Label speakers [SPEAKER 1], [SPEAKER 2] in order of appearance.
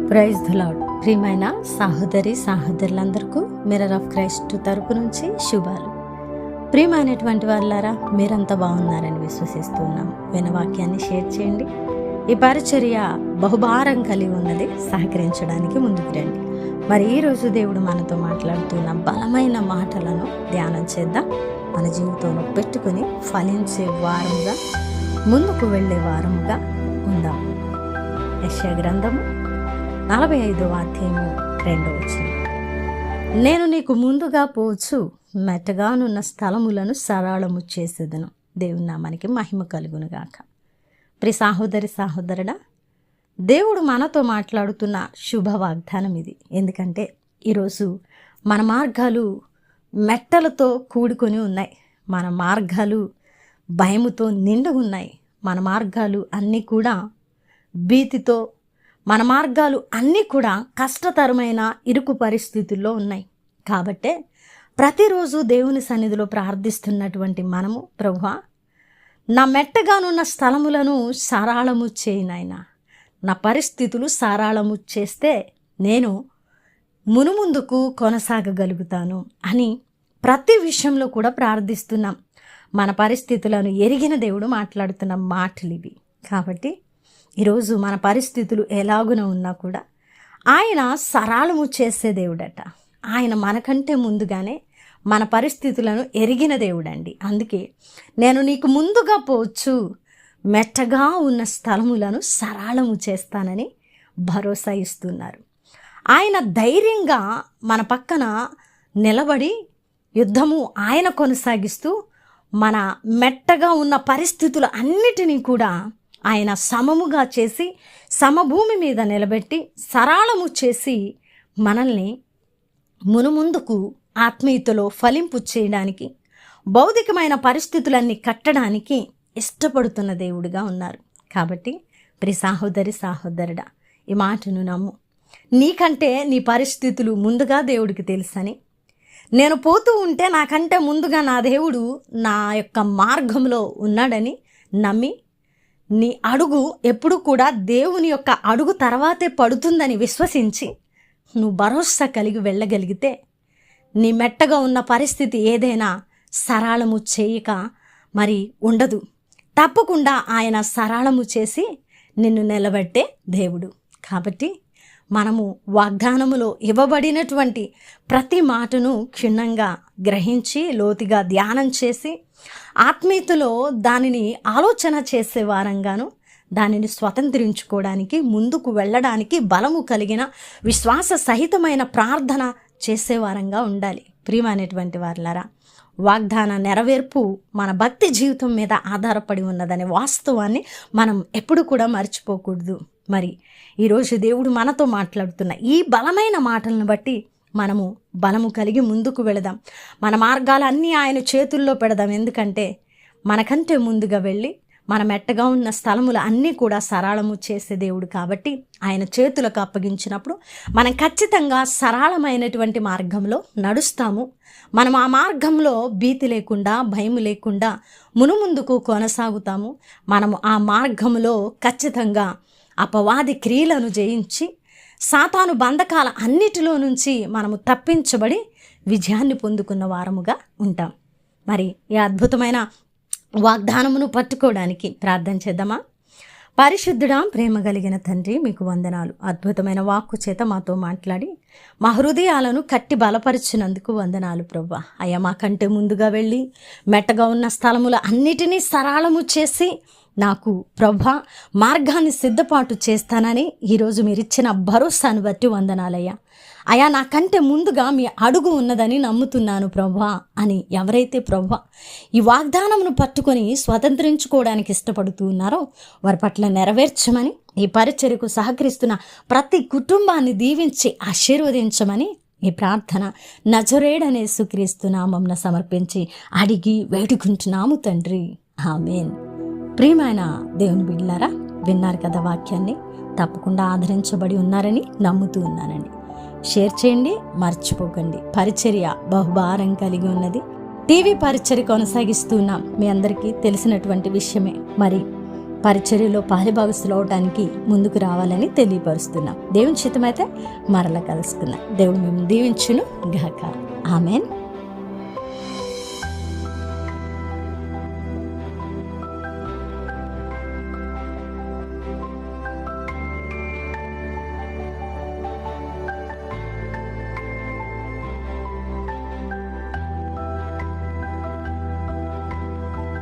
[SPEAKER 1] Praise the lord. ప్రియమైన సహోదరులందరికీ mirror of Christ తరపు నుంచి శుభాలు. ప్రియమైనటువంటి వాళ్ళారా, మీరంతా బాగున్నారని విశ్వసిస్తున్నాము. వినవాక్యాన్ని షేర్ చేయండి. ఈ పరిచర్య బహుభారం కలిగి ఉన్నది, సహకరించడానికి ముందుకు రండి. మరి ఈరోజు దేవుడు మనతో మాట్లాడుతున్న బలమైన మాటలను ధ్యానం చేద్దాం. మన జీవితంలో పెట్టుకుని ఫలించే వారముగా, ముందుకు వెళ్ళే వారముగా ఉందాం. యెషయా గ్రంథము 45వ అధ్యాయము 2వ వచనం. నేను నీకు ముందుగా పోవచ్చు, మెట్టగానున్న స్థలములను సరళము చేసేదను. దేవుని నామానికి మహిమ కలుగునుగాక. ప్రియ సహోదరుడా, దేవుడు మనతో మాట్లాడుతున్న శుభ వాగ్దానం ఇది. ఎందుకంటే ఈరోజు మన మార్గాలు మెట్టలతో కూడుకొని ఉన్నాయి. మన మార్గాలు భయముతో నిండి ఉన్నాయి. మన మార్గాలు అన్నీ కూడా భీతితో, మన మార్గాలు అన్నీ కూడా కష్టతరమైన ఇరుకు పరిస్థితుల్లో ఉన్నాయి. కాబట్టే ప్రతిరోజు దేవుని సన్నిధిలో ప్రార్థిస్తున్నటువంటి మనము, ప్రభువా, నా మెట్టగానున్న స్థలములను సరళము చేయి నాయనా. నా పరిస్థితులు సరళము చేస్తే నేను మునుముందుకు కొనసాగగలుగుతాను అని ప్రతి విషయంలో కూడా ప్రార్థిస్తున్నాం. మన పరిస్థితులను ఎరిగిన దేవుడు మాట్లాడుతున్న మాటలు ఇవి. కాబట్టి ఈరోజు మన పరిస్థితులు ఎలాగున ఉన్నా కూడా ఆయన సరళము చేసే దేవుడట. ఆయన మనకంటే ముందుగానే మన పరిస్థితులను ఎరిగిన దేవుడండి. అందుకే నేను నీకు ముందుగా పోవచ్చు, మెట్టగా ఉన్న స్థలములను సరళము చేస్తానని భరోసా ఇస్తున్నారు. ఆయన ధైర్యంగా మన పక్కన నిలబడి యుద్ధము ఆయన కొనసాగిస్తూ మన మెట్టగా ఉన్న పరిస్థితులు అన్నిటినీ కూడా ఆయన సమముగా చేసి సమభూమి మీద నిలబెట్టి సరళము చేసి మనల్ని మునుముందుకు ఆత్మీయతలో ఫలింపు చేయడానికి, భౌతికమైన పరిస్థితులన్నీ కట్టడానికి ఇష్టపడుతున్న దేవుడిగా ఉన్నారు. కాబట్టి ప్రియ సహోదరుడా, ఈ మాటను నమ్ము. నీకంటే నీ పరిస్థితులు ముందుగా దేవుడికి తెలుసని, నేను పోతూ ఉంటే నాకంటే ముందుగా నా దేవుడు నా యొక్క మార్గంలో ఉన్నాడని నమ్మి, నీ అడుగు ఎప్పుడు కూడా దేవుని యొక్క అడుగు తర్వాతే పడుతుందని విశ్వసించి నువ్వు భరోసా కలిగి వెళ్ళగలిగితే నీ మెట్టగా ఉన్న పరిస్థితి ఏదైనా సరళము చేయక మరి ఉండదు. తప్పకుండా ఆయన సరళము చేసి నిన్ను నిలబెట్టే దేవుడు. కాబట్టి మనము వాగ్దానములో ఇవ్వబడినటువంటి ప్రతి మాటను క్షుణ్ణంగా గ్రహించి లోతుగా ధ్యానం చేసి ఆత్మీయతలో దానిని ఆలోచన చేసే వారంగాను, దానిని స్వతంత్రించుకోవడానికి, ముందుకు వెళ్ళడానికి బలము కలిగిన విశ్వాస సహితమైన ప్రార్థన చేసేవారంగా ఉండాలి. ప్రియమైనటువంటి వారులారా, వాగ్దాన నెరవేర్పు మన భక్తి జీవితం మీద ఆధారపడి ఉన్నదనే వాస్తవాన్ని మనం ఎప్పుడు కూడా మర్చిపోకూడదు. మరి ఈరోజు దేవుడు మనతో మాట్లాడుతున్న ఈ బలమైన మాటలను బట్టి మనము బలము కలిగి ముందుకు వెళదాం. మన మార్గాలన్నీ ఆయన చేతుల్లో పెడదాం. ఎందుకంటే మనకంటే ముందుగా వెళ్ళి మన మెట్టగా ఉన్న స్థలములు అన్నీ కూడా సరళము చేసే దేవుడు. కాబట్టి ఆయన చేతులకు అప్పగించినప్పుడు మనం ఖచ్చితంగా సరళమైనటువంటి మార్గంలో నడుస్తాము. మనం ఆ మార్గంలో భీతి లేకుండా, భయం లేకుండా మునుముందుకు కొనసాగుతాము. మనము ఆ మార్గంలో ఖచ్చితంగా అపవాది క్రియలను జయించి సాతాను బంధకాల అన్నిటిలో నుంచి మనము తప్పించబడి విజయాన్ని పొందుకున్న వారముగా ఉంటాం. మరి ఈ అద్భుతమైన వాగ్దానమును పట్టుకోవడానికి ప్రార్థన చేద్దామా? పరిశుద్ధుడా, ప్రేమ కలిగిన తండ్రి, మీకు వందనాలు. అద్భుతమైన వాక్కు చేత మాతో మాట్లాడి మా హృదయాలను కట్టి బలపరిచినందుకు వందనాలు ప్రభువా. అయ్యా, మాకంటే ముందుగా వెళ్ళి మెట్టగా ఉన్న స్థలముల అన్నిటినీ సరళము చేసి నాకు ప్రభా మార్గాన్ని సిద్ధపాటు చేస్తానని ఈరోజు మీరు ఇచ్చిన భరోసాను బట్టి వందనాలయ్యా. అయా, నాకంటే ముందుగా మీ అడుగు ఉన్నదని నమ్ముతున్నాను ప్రభా అని ఎవరైతే ప్రభా ఈ వాగ్దానమును పట్టుకొని స్వతంత్రించుకోవడానికి ఇష్టపడుతూ ఉన్నారో వారి పట్ల నెరవేర్చమని, ఈ పరిచర్యకు సహకరిస్తున్న ప్రతి కుటుంబాన్ని దీవించి ఆశీర్వదించమని ఈ ప్రార్థన నజరేయుడైన యేసుక్రీస్తు నామమున సమర్పించి అడిగి వేడుకుంటున్నాము తండ్రి, ఆమేన్. ప్రియమైన దేవుని బిడ్డలారా, విన్నారు కదా వాక్యాన్ని. తప్పకుండా ఆదరించబడి ఉన్నారని నమ్ముతూ ఉన్నానండి. షేర్ చేయండి, మర్చిపోకండి. పరిచర్య బహుభారం కలిగి ఉన్నది. టీవీ పరిచర్య కొనసాగిస్తున్నాం. మీ అందరికీ తెలిసినటువంటి విషయమే. మరి పరిచర్యలో పాలిభాగస్తులు అవడానికి ముందుకు రావాలని తెలియపరుస్తున్నాం. దేవుని చిత్తమైతే మరలా కలుసుకుందాం. దేవుడు మేము దీవించును గాక. ఆమెన్.